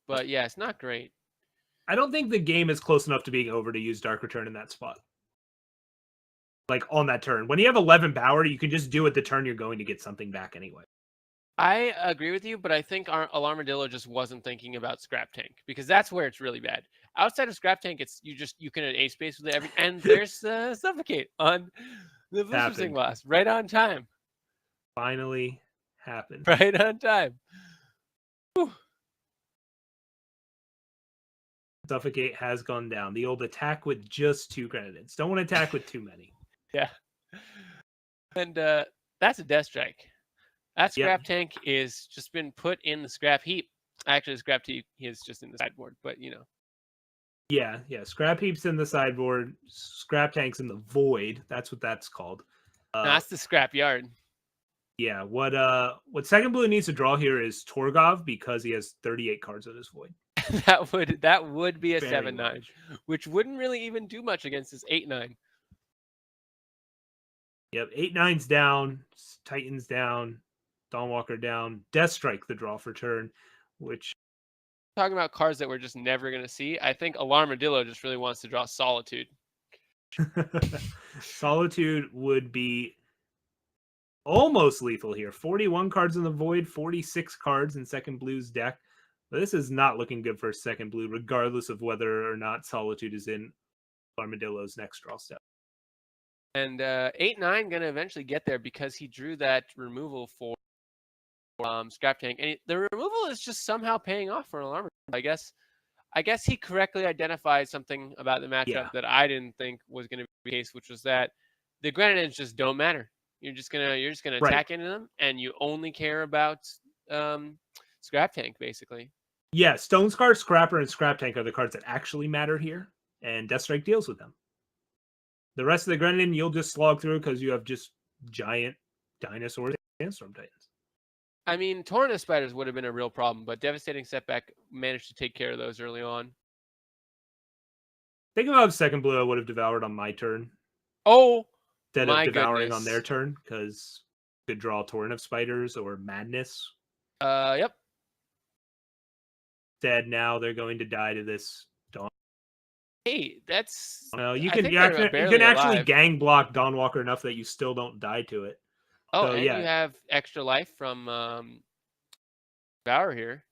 A: but yeah, it's not great.
B: I don't think the game is close enough to being over to use Dark Return in that spot. Like on that turn. When you have 11 power, you can just do it the turn you're going to get something back anyway.
A: I agree with you, but I think aReNGee just wasn't thinking about Scrap Tank, because that's where it's really bad. Outside of Scrap Tank, it's you can ace space with it and there's Suffocate on the Blister Blast right on time.
B: Finally happened.
A: Right on time. Whew.
B: Suffocate has gone down. The old attack with just 2 Grenadins. Don't want to attack with too many.
A: Yeah. And that's a Death Strike. That Scrap Tank is just been put in the scrap heap. Actually, the scrap heap is just in the sideboard, but you know.
B: Yeah. Scrap heap's in the sideboard. Scrap tank's in the void. That's what that's called.
A: That's the scrap yard.
B: Yeah. What second blue needs to draw here is Torgov, because he has 38 cards in his void.
A: that would be a 7-9,
B: large.
A: Which wouldn't really even do much against this 8-9.
B: Yep, 8-9's down, Titans down, Dawnwalker down, Death Strike the draw for turn, which
A: talking about cards that we're just never gonna see. I think aReNGee just really wants to draw Solitude.
B: Solitude would be almost lethal here. 41 cards in the void, 46 cards in second blue's deck. But this is not looking good for second blue, regardless of whether or not Solitude is in aReNGee's next draw step.
A: And 8-9 gonna eventually get there because he drew that removal for Scrap Tank, and the removal is just somehow paying off for aReNGee. I guess he correctly identified something about the matchup that I didn't think was going to be the case, which was that the Grenadins just don't matter. You're just gonna attack into them, and you only care about Scrap Tank, basically.
B: Yeah, Stone Scar, Scrapper, and Scrap Tank are the cards that actually matter here, and Death Strike deals with them. The rest of the Grenadin, you'll just slog through because you have just giant dinosaurs and Storm Titans.
A: I mean, Torrent Spiders would have been a real problem, but Devastating Setback managed to take care of those early on.
B: Think about second blue I would have devoured on my turn.
A: Oh,
B: instead of devouring on their turn, because could draw Torrent of Spiders or Madness.
A: Yep.
B: Instead, now they're going to die to this Dawn.
A: Hey, that's...
B: you can actually gang block Dawnwalker enough that you still don't die to it.
A: Oh, so, and you have extra life from Devour here.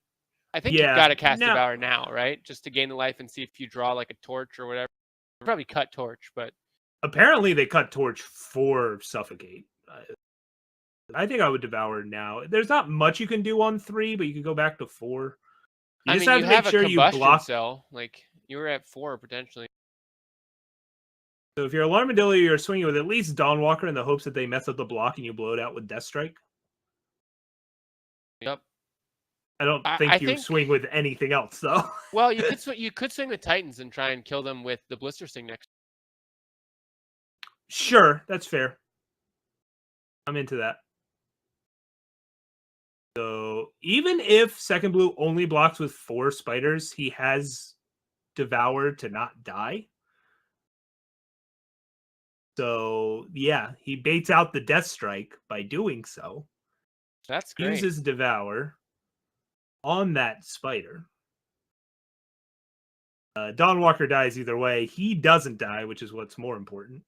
A: I think you've got to cast Devour now, right? Just to gain the life and see if you draw like a Torch or whatever. Probably cut Torch, but...
B: Apparently they cut Torch for Suffocate. I think I would Devour now. There's not much you can do on 3, but you can go back to 4.
A: You just have to make sure you block. Cell. Like, you were at 4 potentially.
B: So if you're aReNGee, you're swinging with at least Dawnwalker in the hopes that they mess up the block and you blow it out with Death Strike.
A: Yep.
B: I don't think you swing with anything else, though.
A: Well, you could swing with Titans and try and kill them with the Blister Sting next.
B: Sure, that's fair. I'm into that. So even if second blue only blocks with 4 spiders, he has Devour to not die. So, yeah, he baits out the Death Strike by doing so.
A: That's great.
B: Uses Devour on that spider. Dawnwalker dies either way. He doesn't die, which is what's more important.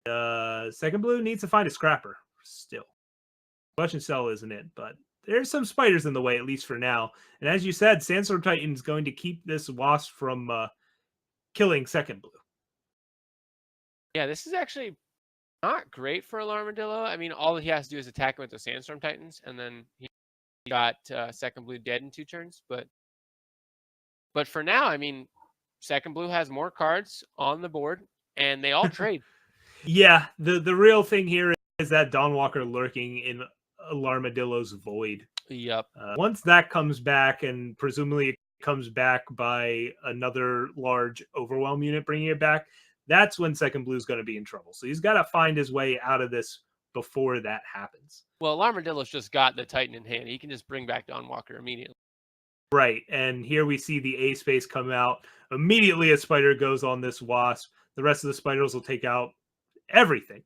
B: Second blue needs to find a scrapper still. Combustion Cell isn't it, but there's some spiders in the way, at least for now. And as you said, Sandstorm Titan is going to keep this wasp from killing second blue.
A: Yeah, this is actually not great for aReNGee. I mean, all he has to do is attack him with the Sandstorm Titans, and then he got second blue dead in 2 turns. But for now, I mean, second blue has more cards on the board, and they all trade.
B: Yeah, the real thing here is that Dawnwalker lurking in aReNGee's void.
A: Yep.
B: Once that comes back, and presumably it comes back by another large Overwhelm unit bringing it back, that's when second blue is going to be in trouble. So he's got to find his way out of this before that happens.
A: Well, aReNGee's just got the Titan in hand. He can just bring back Dawnwalker immediately.
B: Right, and here we see the A space come out. Immediately a spider goes on this wasp. The rest of the spiders will take out everything.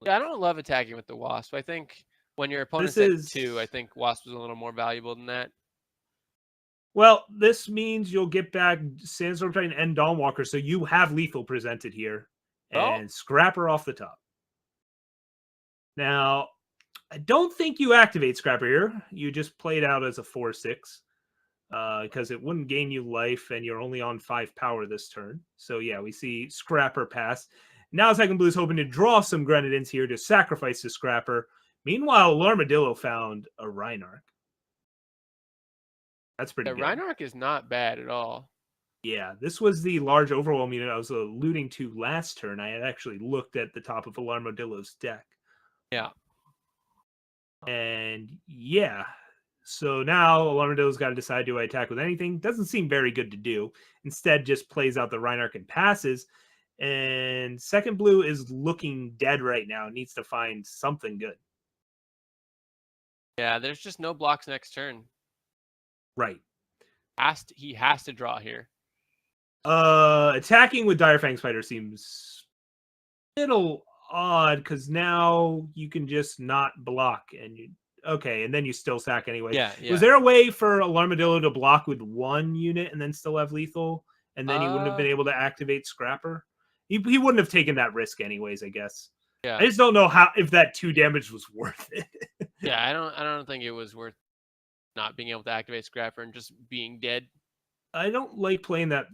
A: Yeah, I don't love attacking with the wasp. I think when your opponent's at 2, I think wasp is a little more valuable than that.
B: Well, this means you'll get back Sandstorm Titan and Dawnwalker, so you have lethal presented here. And Scrapper off the top. Now, I don't think you activate Scrapper here. You just play it out as a 4/6. Because it wouldn't gain you life, and you're only on 5 power this turn. So yeah, we see Scrapper pass. Now second blue is hoping to draw some Grenadins here to sacrifice the Scrapper. Meanwhile, aReNGee found a Rhino. That's pretty good.
A: The Rhino is not bad at all.
B: Yeah, this was the large Overwhelm unit I was alluding to last turn. I had actually looked at the top of aReNGee's deck.
A: Yeah.
B: And yeah, so now aReNGee's got to decide, do I attack with anything? Doesn't seem very good to do. Instead, just plays out the Rhinark and passes. And second blue is looking dead right now. Needs to find something good.
A: Yeah, there's just no blocks next turn.
B: Right.
A: He has to draw here.
B: Attacking with Direfang Spider seems a little odd, because now you can just not block and you... Okay, and then you still sack anyway.
A: Yeah.
B: Was there a way for aReNGee to block with 1 unit and then still have lethal? And then he wouldn't have been able to activate Scrapper? He wouldn't have taken that risk anyways, I guess.
A: Yeah.
B: I just don't know if that 2 damage was worth it.
A: Yeah, I don't think it was worth not being able to activate Scrapper and just being dead.
B: I don't like playing that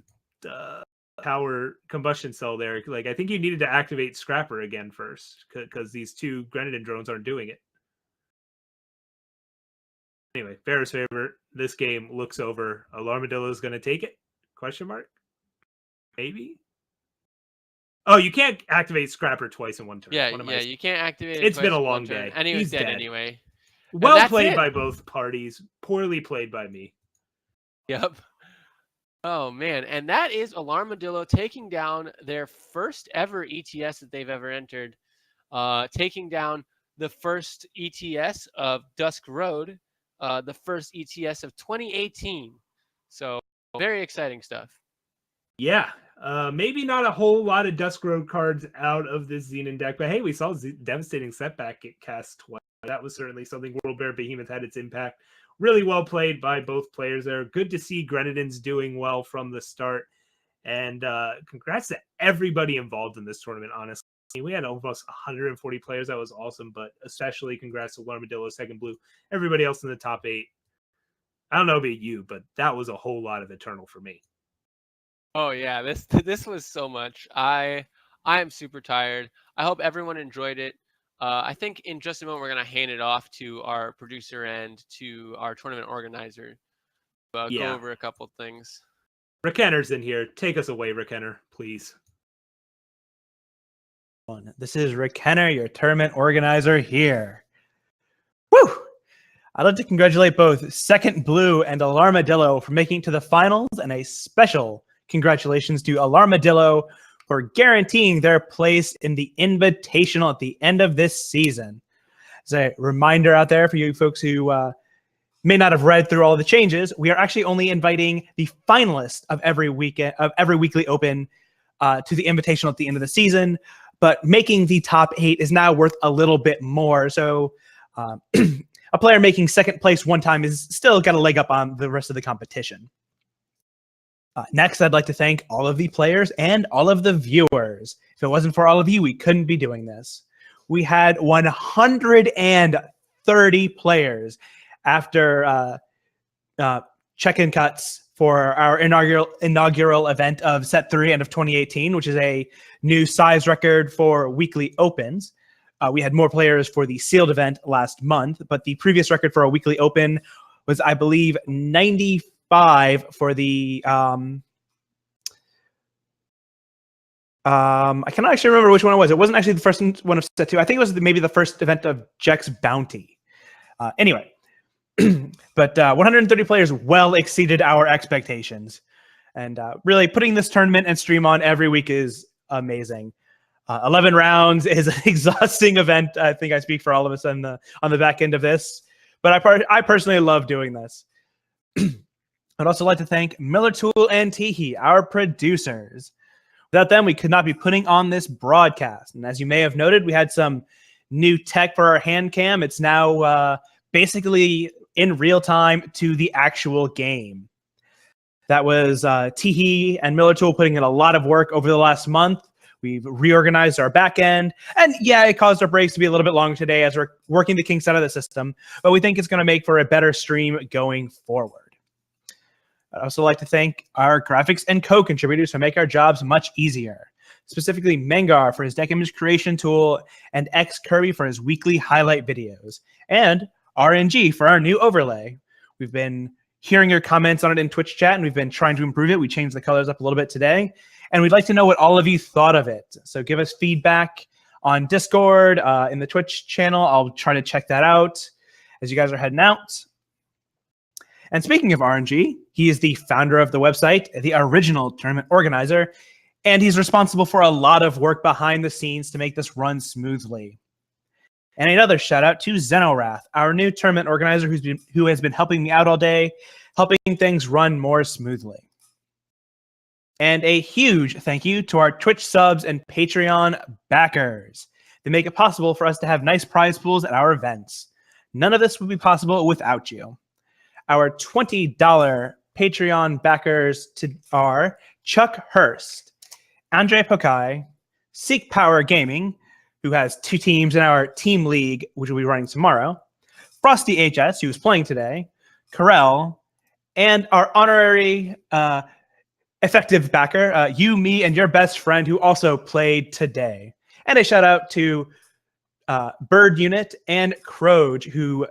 B: power combustion cell there. Like, I think you needed to activate Scrapper again first, because these 2 Grenadin drones aren't doing it. Anyway, Bear's favorite. This game looks over. aReNGee is going to take it? Question mark? Maybe? Oh, you can't activate Scrapper twice in 1 turn.
A: Yeah, you can't activate it.
B: It's been a long day.
A: And he was dead anyway.
B: Well played by both parties. Poorly played by me.
A: Yep. Oh, man. And that is aReNGee taking down their first ever ETS that they've ever entered. Taking down the first ETS of Dusk Road. The first ETS of 2018. So very exciting stuff.
B: Yeah. Maybe not a whole lot of Dusk Road cards out of this Xenon deck, but hey, we saw Devastating Setback get cast twice. That was certainly something. World Bear Behemoth had its impact. Really well played by both players there. Good to see Grenadins doing well from the start. And congrats to everybody involved in this tournament, honestly. We had almost 140 players. That was awesome, but especially congrats to aReNGee, second blue. Everybody else in the top 8. I don't know about you, but that was a whole lot of Eternal for me.
A: Oh yeah, this was so much. I am super tired. I hope everyone enjoyed it. I think in just a moment we're gonna hand it off to our producer and to our tournament organizer. Go over a couple things.
B: Rick-Henner's in here. Take us away, Rick-Henner, please.
C: This is Rick Henner, your tournament organizer here. Woo! I'd like to congratulate both Second Blue and aReNGee for making it to the finals, and a special congratulations to aReNGee for guaranteeing their place in the Invitational at the end of this season. As a reminder out there for you folks who may not have read through all the changes, we are actually only inviting the finalists of every weekend of every weekly open to the invitational at the end of the season. But making the top 8 is now worth a little bit more. So a player making second place one time is still got a leg up on the rest of the competition. Next, I'd like to thank all of the players and all of the viewers. If it wasn't for all of you, we couldn't be doing this. We had 130 players after check-in cuts for our inaugural event of Set 3 end of 2018, which is a new size record for weekly opens. We had more players for the sealed event last month, but the previous record for a weekly open was, I believe, 95 for the I cannot actually remember which one it was. It wasn't actually the first one of Set 2. I think it was maybe the first event of Jack's Bounty. Anyway, but 130 players well exceeded our expectations. And really putting this tournament and stream on every week is amazing. 11 rounds is an exhausting event. I think I speak for all of us on the back end of this. But I personally love doing this. I'd also like to thank Miller Tool and Teehee, our producers. Without them, we could not be putting on this broadcast. And as you may have noted, we had some new tech for our hand cam. It's now basically in real time to the actual game. That was Teehee and Miller Tool putting in a lot of work over the last month. We've reorganized our back end. And yeah, it caused our breaks to be a little bit longer today as we're working the kinks out of the system. But we think it's going to make for a better stream going forward. I'd also like to thank our graphics and co-contributors who make our jobs much easier. Specifically, Mengar for his deck image creation tool, and X Kirby for his weekly highlight videos, and aReNGee for our new overlay. We've been hearing your comments on it in Twitch chat, and we've been trying to improve it. We changed the colors up a little bit today, and we'd like to know what all of you thought of it. So give us feedback on Discord, in the Twitch channel. I'll try to check that out as you guys are heading out. And speaking of aReNGee, he is the founder of the website, the original tournament organizer, and he's responsible for a lot of work behind the scenes to make this run smoothly. And another shout out to Zenorath, our new tournament organizer who has been helping me out all day, helping things run more smoothly. And a huge thank you to our Twitch subs and Patreon backers. They make it possible for us to have nice prize pools at our events. None of this would be possible without you. Our $20 Patreon backers are Chuck Hurst, Andre Pokai, Seek Power Gaming, who has 2 teams in our team league, which will be running tomorrow, Frosty HS, who is playing today, Corel, and our honorary effective backer, you, me, and your best friend, who also played today. And a shout out to Bird Unit and Croge, who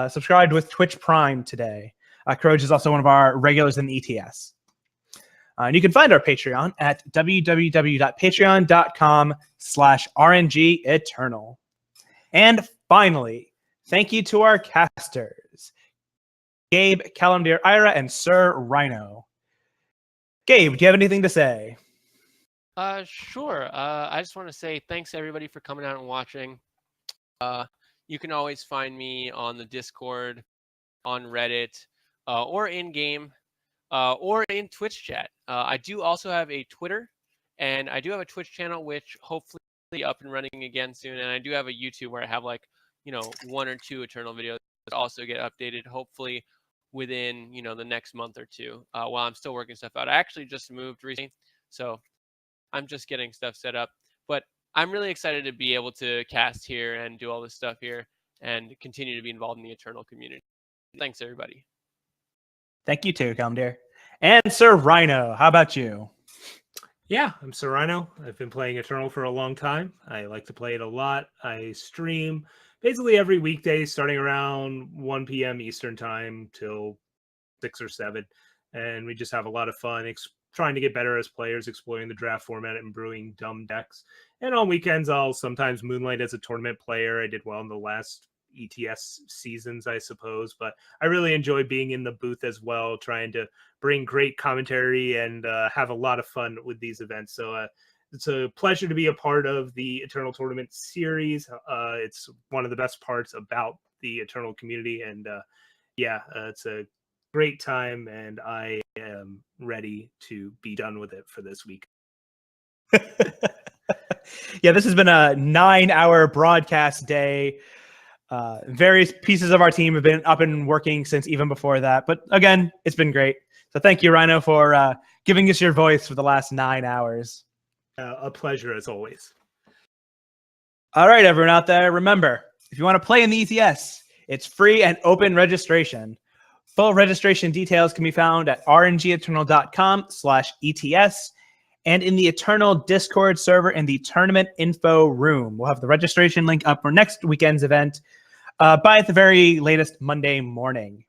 C: subscribed with Twitch Prime today. Croge is also one of our regulars in the ETS. And you can find our Patreon at www.patreon.com/RNGEternal. And finally, thank you to our casters, Gabe, Calimdir, Ira, and Sir Rhino. Gabe, do you have anything to say?
A: Sure. I just want to say thanks everybody for coming out and watching. You can always find me on the Discord, on Reddit, or in-game, or in Twitch chat. I do also have a Twitter, and I do have a Twitch channel, which hopefully will be up and running again soon. And I do have a YouTube where I have 1 or 2 Eternal videos that also get updated, hopefully within, the next month or 2, while I'm still working stuff out. I actually just moved recently, so I'm just getting stuff set up. But I'm really excited to be able to cast here and do all this stuff here and continue to be involved in the Eternal community. Thanks, everybody.
C: Thank you too, Calimdir. And Sir Rhino, how about you?
B: Yeah, I'm Sir Rhino. I've been playing Eternal for a long time. I like to play it a lot. I stream basically every weekday starting around 1 p.m. Eastern time till 6 or 7. And we just have a lot of fun trying to get better as players, exploring the draft format and brewing dumb decks. And on weekends, I'll sometimes moonlight as a tournament player. I did well in the last ETS seasons, I suppose, but I really enjoy being in the booth as well, trying to bring great commentary and have a lot of fun with these events. So it's a pleasure to be a part of the Eternal Tournament series. It's one of the best parts about the Eternal community, and yeah, it's a great time, and I am ready to be done with it for this week.
C: Yeah, this has been a 9-hour broadcast day. Various pieces of our team have been up and working since even before that. But again, it's been great. So thank you, Rhino, for giving us your voice for the last 9 hours.
B: A pleasure as always.
C: All right, everyone out there, remember, if you want to play in the ETS, it's free and open registration. Full registration details can be found at aReNGeeternal.com/ETS and in the Eternal Discord server in the tournament info room. We'll have the registration link up for next weekend's event by at the very latest Monday morning.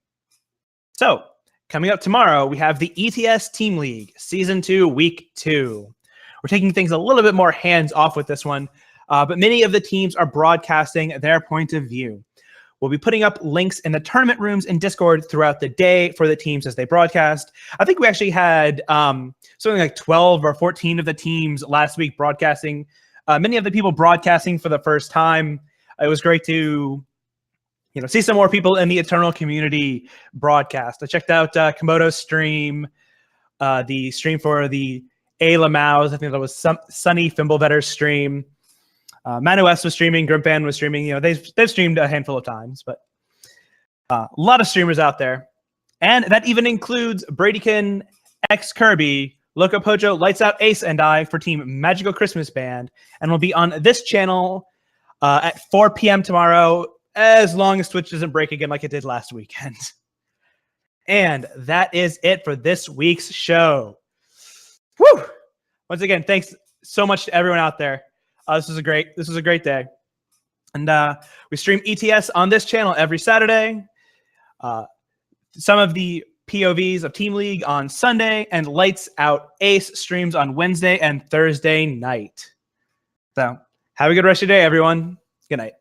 C: So, coming up tomorrow, we have the ETS Team League Season 2, Week 2. We're taking things a little bit more hands-off with this one, but many of the teams are broadcasting their point of view. We'll be putting up links in the tournament rooms in Discord throughout the day for the teams as they broadcast. I think we actually had something like 12 or 14 of the teams last week broadcasting. Many of the people broadcasting for the first time. It was great to see some more people in the Eternal community broadcast. I checked out Komodo's stream, the stream for the Ayla Maus. I think that was Sunny Fimblevetter's stream. Manu S was streaming, Grimpan was streaming. They've streamed a handful of times, but a lot of streamers out there. And that even includes Bradykin, X Kirby, Loco Pojo, Lights Out Ace, and I for Team Magical Christmas Band. And we'll be on this channel at 4 p.m. tomorrow, as long as Twitch doesn't break again like it did last weekend. And that is it for this week's show. Woo! Once again, thanks so much to everyone out there. This was a great day. And we stream ETS on this channel every Saturday. Some of the POVs of Team League on Sunday, and Lights Out Ace streams on Wednesday and Thursday night. So have a good rest of your day, everyone. Good night.